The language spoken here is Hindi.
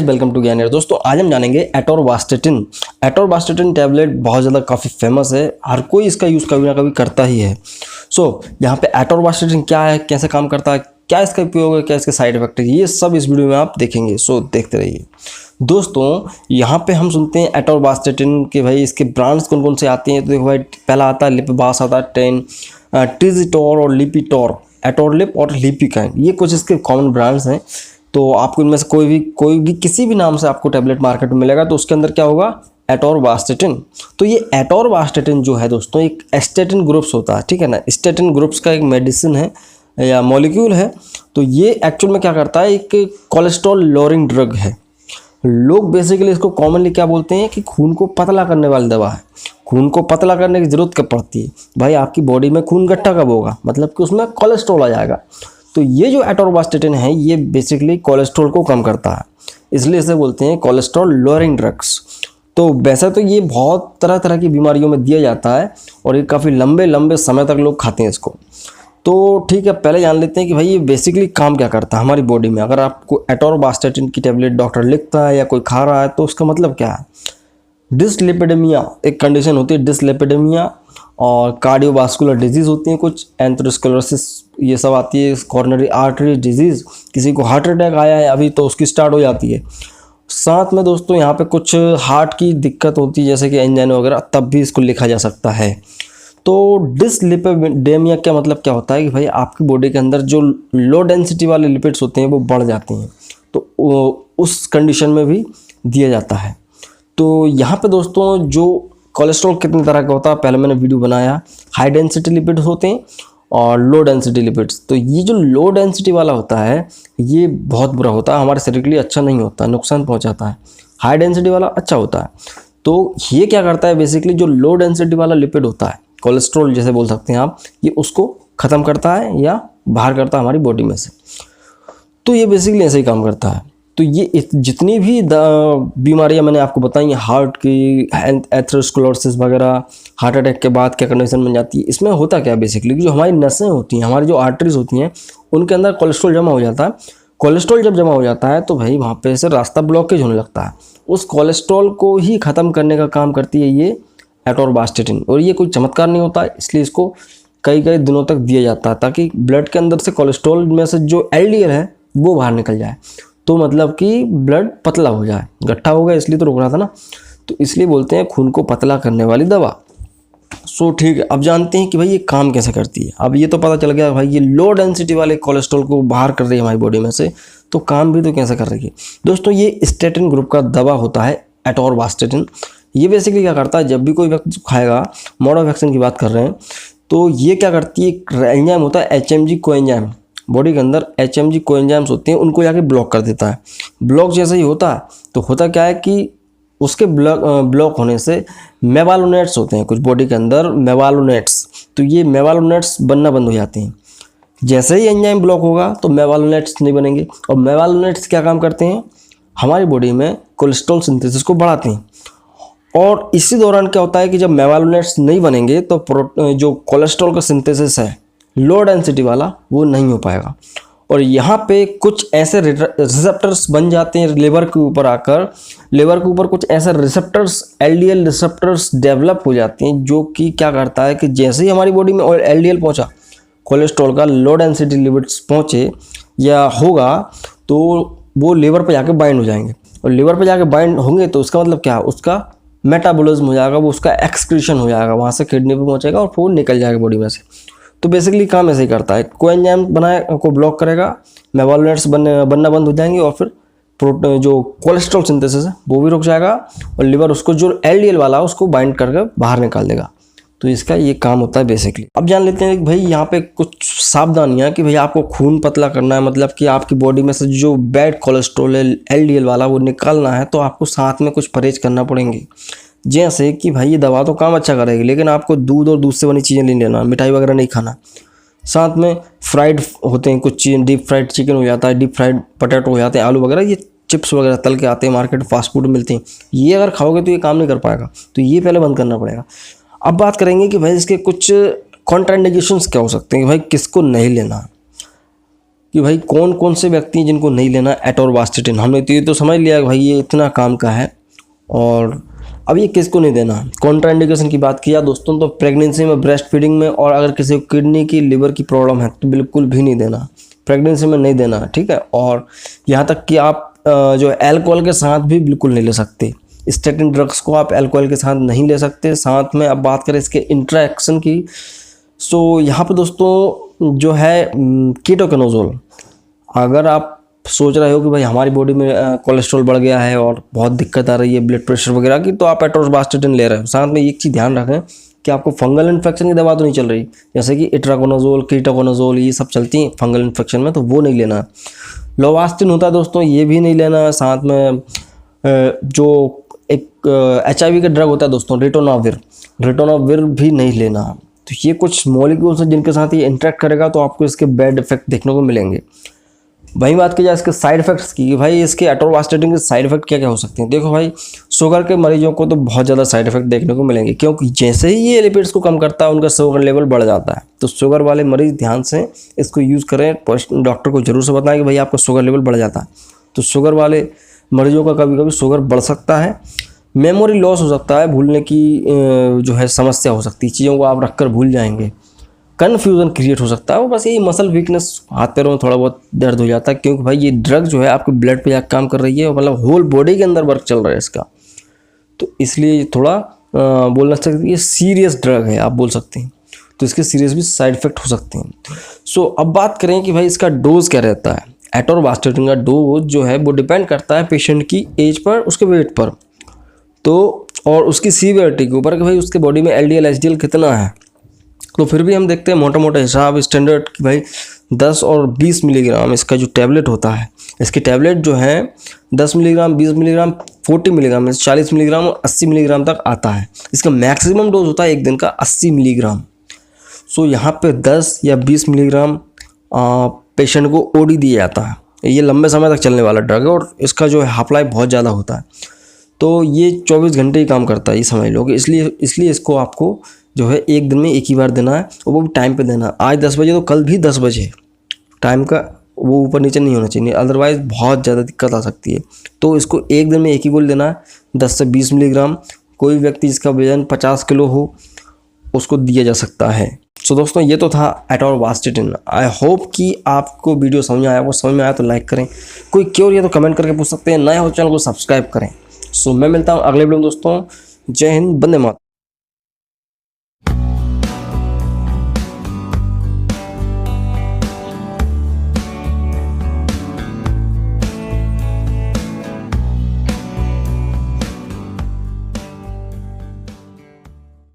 वेलकम टू ज्ञान। दोस्तों आज हम जानेंगे एटोरवास्टेटिन। एटोरवास्टेटिन टैबलेट बहुत ज़्यादा काफ़ी फेमस है, हर कोई इसका यूज़ कभी ना कभी करता ही है। यहाँ पे एटोरवास्टेटिन क्या है, कैसे काम करता है, क्या इसका उपयोग है, क्या इसके साइड इफेक्ट है, ये सब इस वीडियो में आप देखेंगे। देखते रहिए। दोस्तों यहाँ पे हम सुनते हैं एटोरवास्टेटिन के भाई इसके ब्रांड्स कौन कौन से आते हैं। तो देखो भाई, पहला आता है लिपबास, आता है 10, ट्रिजिटोर और लिपिटोर, एटोरलिप और लिपिकाइन, ये कुछ इसके कॉमन ब्रांड्स हैं। तो आपको इनमें से कोई भी किसी भी नाम से आपको टैबलेट मार्केट में मिलेगा तो उसके अंदर क्या होगा, एटोरवास्टेटिन। तो ये एटोरवास्टेटिन जो है दोस्तों एक स्टेटिन ग्रुप्स होता है, ठीक है ना। स्टेटिन ग्रुप्स का एक मेडिसिन है या मॉलिक्यूल है। तो ये एक्चुअल में क्या करता है, एक कोलेस्ट्रॉल लोअरिंग ड्रग है। लोग बेसिकली इसको कॉमनली क्या बोलते हैं कि खून को पतला करने वाली दवा है। खून को पतला करने की ज़रूरत कब पड़ती है भाई, आपकी बॉडी में खून गट्ठा कब होगा, मतलब कि उसमें कोलेस्ट्रॉल आ जाएगा। तो ये जो एटोरवास्टेटिन है ये बेसिकली कोलेस्ट्रॉल को कम करता है, इसलिए इसे बोलते हैं कोलेस्ट्रॉल लोअरिंग ड्रग्स। तो वैसे तो ये बहुत तरह तरह की बीमारियों में दिया जाता है और ये काफ़ी लंबे लंबे समय तक लोग खाते हैं इसको। तो ठीक है, पहले जान लेते हैं कि भाई ये बेसिकली काम क्या करता है हमारी बॉडी में। अगर आपको एटोरवास्टेटिन की टैबलेट डॉक्टर लिखता है या कोई खा रहा है तो उसका मतलब क्या है। डिसलिपिडेमिया एक कंडीशन होती है, डिसलिपिडेमिया, और कार्डियोवास्कुलर डिजीज़ होती हैं कुछ, एंथेरोस्क्लेरोसिस ये सब आती है, कॉर्नरी आर्टरी डिजीज़, किसी को हार्ट अटैक आया है अभी तो उसकी स्टार्ट हो जाती है। साथ में दोस्तों यहाँ पे कुछ हार्ट की दिक्कत होती है जैसे कि एंजाइना वगैरह, तब भी इसको लिखा जा सकता है। तो डिसलिपिडेमिया का मतलब क्या होता है कि भाई आपकी बॉडी के अंदर जो लो डेंसिटी वाले लिपिड्स होते हैं वो बढ़ जाते हैं, तो उस कंडीशन में भी दिया जाता है। तो यहाँ पे दोस्तों जो कोलेस्ट्रॉल कितने तरह का होता है पहले मैंने वीडियो बनाया। हाई डेंसिटी लिपिड्स होते हैं और लो डेंसिटी लिपिड्स। तो ये जो लो डेंसिटी वाला होता है ये बहुत बुरा होता है, हमारे शरीर के लिए अच्छा नहीं होता, नुकसान पहुंचाता है। हाई डेंसिटी वाला अच्छा होता है। तो ये क्या करता है, बेसिकली जो लो डेंसिटी वाला लिपिड होता है, कोलेस्ट्रॉल जैसे बोल सकते हैं आप, ये उसको ख़त्म करता है या बाहर करता है हमारी बॉडी में से। तो ये बेसिकली ऐसे ही काम करता है। तो ये जितनी भी बीमारियां मैंने आपको बताई, हार्ट की, एथेरोस्क्लेरोसिस वगैरह, हार्ट अटैक के बाद क्या कंडीशन बन जाती है, इसमें होता क्या है बेसिकली जो हमारी नसें होती हैं, हमारी जो आर्टरीज होती हैं, उनके अंदर कोलेस्ट्रॉल जमा हो जाता है। कोलेस्ट्रॉल जब जमा हो जाता है तो भाई वहाँ पे से रास्ता ब्लॉकेज होने लगता है। उस कोलेस्ट्रॉल को ही ख़त्म करने का काम करती है ये एटोरवास्टेटिन। और ये कोई चमत्कार नहीं होता है, इसलिए इसको कई कई दिनों तक दिया जाता है ताकि ब्लड के अंदर से कोलेस्ट्रॉल में से जो LDL है वो बाहर निकल जाए। तो मतलब कि ब्लड पतला हो जाए, गट्ठा हो गया इसलिए तो रोक रहा था ना, तो इसलिए बोलते हैं खून को पतला करने वाली दवा। ठीक है, अब जानते हैं कि भाई ये काम कैसे करती है। अब ये तो पता चल गया भाई ये लो डेंसिटी वाले कोलेस्ट्रॉल को बाहर कर रही है हमारी बॉडी में से, तो काम भी तो कैसे कर रही है दोस्तों। ये स्टेटिन ग्रुप का दवा होता है एटोरवास्टेटिन। ये बेसिकली क्या करता है, जब भी कोई व्यक्ति खाएगा, मोड ऑफ एक्शन की बात कर रहे हैं, तो ये क्या करती है, एक एंजाइम होता है HMG कोएंजाइम, बॉडी के अंदर HMG कोएंजाइम्स होते हैं, उनको जाके ब्लॉक कर देता है। ब्लॉक जैसे ही होता है तो होता क्या है कि उसके ब्लॉक होने से मेवालोनेट्स होते हैं कुछ बॉडी के अंदर, मेवालोनेट्स, तो ये मेवालोनेट्स बनना बंद हो जाते हैं। जैसे ही एंजाइम ब्लॉक होगा तो मेवालोनेट्स नहीं बनेंगे, और मेवालोनेट्स क्या काम करते हैं, हमारी बॉडी में कोलेस्ट्रॉल सिंथेसिस को बढ़ाते हैं। और इसी दौरान क्या होता है कि जब मेवालोनेट्स नहीं बनेंगे तो जो कोलेस्ट्रॉल का सिंथेसिस है लो डेंसिटी वाला वो नहीं हो पाएगा। और यहाँ पे कुछ ऐसे रिसेप्टर्स बन जाते हैं लिवर के ऊपर आकर, लिवर के ऊपर कुछ ऐसे रिसेप्टर्स, LDL रिसेप्टर्स डेवलप हो जाते हैं, जो कि क्या करता है कि जैसे ही हमारी बॉडी में LDL पहुँचा, कोलेस्ट्रॉल का लो डेंसिटी लिपिड्स पहुँचे या होगा, तो वो लिवर पे जाके बाइंड हो जाएंगे। और लिवर पे जाके बाइंड होंगे तो उसका मतलब क्या, उसका मेटाबॉलिज्म हो जाएगा, वो उसका एक्सक्रीशन हो जाएगा, वहाँ से किडनी पे पहुँचेगा और वो निकल जाएगा बॉडी में से। तो बेसिकली काम ऐसे ही करता है, कोएंजाइम बनाए को ब्लॉक करेगा, मेवालोनेट्स बनना बंद हो जाएंगे, और फिर जो कोलेस्ट्रॉल सिंथेसिस है वो भी रुक जाएगा, और लिवर उसको जो LDL वाला है उसको बाइंड करके बाहर निकाल देगा। तो इसका ये काम होता है बेसिकली। अब जान लेते हैं कि भाई यहाँ पे कुछ सावधानियाँ कि भाई आपको खून पतला करना है, मतलब कि आपकी बॉडी में से जो बैड कोलेस्ट्रॉल है LDL वाला वो निकालना है, तो आपको साथ में कुछ परहेज करना पड़ेंगे। जैसे कि भाई ये दवा तो काम अच्छा करेगी, लेकिन आपको दूध और दूध से बनी चीज़ें नहीं लेना, मिठाई वगैरह नहीं खाना। साथ में फ्राइड होते हैं कुछ चीज़ें, डीप फ्राइड चिकन हो जाता है, डीप फ्राइड पोटैटो हो जाते हैं, आलू वगैरह, ये चिप्स वगैरह तल के आते हैं मार्केट, फास्ट फूड मिलते हैं, ये अगर खाओगे तो ये काम नहीं कर पाएगा, तो ये पहले बंद करना पड़ेगा। अब बात करेंगे कि भाई इसके कुछ कॉन्ट्राइंडिकेशंस क्या हो सकते हैं कि भाई किसको नहीं लेना। कि भाई कौन कौन से व्यक्ति हैं जिनको नहीं लेना एटोरवास्टेटिन। हमने तो ये तो समझ लिया कि भाई ये इतना काम का है, और अब ये किसको नहीं देना। कॉन्ट्राइंडिकेशन की बात किया दोस्तों, तो प्रेगनेंसी में, ब्रेस्ट फीडिंग में, और अगर किसी को किडनी की, लिवर की प्रॉब्लम है तो बिल्कुल भी नहीं देना, प्रेगनेंसी में नहीं देना, ठीक है। और यहाँ तक कि आप जो अल्कोहल के साथ भी बिल्कुल नहीं ले सकते। स्टेटिन ड्रग्स को आप अल्कोहल के साथ नहीं ले सकते। साथ में अब बात करें इसके इंटरेक्शन की, सो यहाँ पे दोस्तों जो है कीटोकेनोजोल, अगर आप सोच रहे हो कि भाई हमारी बॉडी में कोलेस्ट्रॉल बढ़ गया है और बहुत दिक्कत आ रही है ब्लड प्रेशर वगैरह की, तो आप एटोरवास्टेटिन ले रहे हो। साथ में एक चीज़ ध्यान रखें कि आपको फंगल इन्फेक्शन की दवा तो नहीं चल रही, जैसे कि इट्राकोनाजोल, कीटोकोनाजोल, ये सब चलती हैं फंगल इन्फेक्शन में, तो वो नहीं लेना। लोवास्टिन होता है दोस्तों, ये भी नहीं लेना। साथ में जो एक HIV का ड्रग होता है दोस्तों, रिटोनाविर भी नहीं लेना। तो ये कुछ मॉलिक्यूल्स हैं जिनके साथ ये इंटरेक्ट करेगा तो आपको इसके बैड इफेक्ट देखने को मिलेंगे। वहीं बात की जाए इसके साइड इफेक्ट्स की, भाई इसके एटोरवास्टेटिन के साइड इफेक्ट क्या क्या हो सकते हैं। देखो भाई, शुगर के मरीजों को तो बहुत ज़्यादा साइड इफेक्ट देखने को मिलेंगे, क्योंकि जैसे ही ये लिपिड्स को कम करता है उनका शुगर लेवल बढ़ जाता है। तो शुगर वाले मरीज ध्यान से इसको यूज़ करें, डॉक्टर को जरूर से बताएं कि भाई आपका शुगर लेवल बढ़ जाता है। तो शुगर वाले मरीजों का कभी कभी शुगर बढ़ सकता है, मेमोरी लॉस हो सकता है, भूलने की जो है समस्या हो सकती है, चीज़ों को आप रख कर भूल जाएंगे, कन्फ्यूज़न क्रिएट हो सकता है। वो बस यही मसल वीकनेस, हाथ पैरों में थोड़ा बहुत दर्द हो जाता है, क्योंकि भाई ये ड्रग जो है आपके ब्लड पे जाकर काम कर रही है, मतलब होल बॉडी के अंदर वर्क चल रहा है इसका। तो इसलिए थोड़ा बोलना सकते हैं ये सीरियस ड्रग है, आप बोल सकते हैं। तो इसके सीरियस भी साइड इफेक्ट हो सकते हैं। सो अब बात करें कि भाई इसका डोज क्या रहता है। एटोरवास्टेटिन का डोज जो है वो डिपेंड करता है पेशेंट की एज पर, उसके वेट पर, तो और उसकी सीवियरिटी के ऊपर कि भाई उसके बॉडी में LDL HDL कितना है। तो फिर भी हम देखते हैं मोटा मोटा हिसाब स्टैंडर्ड कि भाई 10 और 20 मिलीग्राम इसका जो टैबलेट होता है, इसकी टैबलेट जो है 10 मिलीग्राम, 20 मिलीग्राम, 40 मिलीग्राम, 40 मिलीग्राम और 80 मिलीग्राम तक आता है। इसका मैक्सिमम डोज होता है एक दिन का 80 मिलीग्राम। सो यहाँ पे 10 या 20 मिलीग्राम पेशेंट को OD दिया जाता है। ये लंबे समय तक चलने वाला ड्रग है और इसका जो है हाफ लाइफ बहुत ज़्यादा होता है। तो ये 24 घंटे ही काम करता है, ये समझ लो। इसलिए इसको आपको जो है एक दिन में एक ही बार देना है, और वो भी टाइम पे देना है। आज 10 बजे तो कल भी 10 बजे, टाइम का वो ऊपर नीचे नहीं होना चाहिए, अदरवाइज़ बहुत ज़्यादा दिक्कत आ सकती है। तो इसको एक दिन में एक ही गोली देना है, 10 से 20 मिलीग्राम। कोई व्यक्ति जिसका वजन 50 किलो हो उसको दिया जा सकता है। सो दोस्तों, ये तो था एटोरवास्टेटिन। आई होप कि आपको वीडियो समझ में आया। वो समझ में आया तो लाइक करें, कोई क्योर तो कमेंट करके पूछ सकते हैं, नया हो चैनल को सब्सक्राइब करें। सो मैं मिलता हूँ अगले वीडियो में दोस्तों। जय हिंद, वंदे मातरम।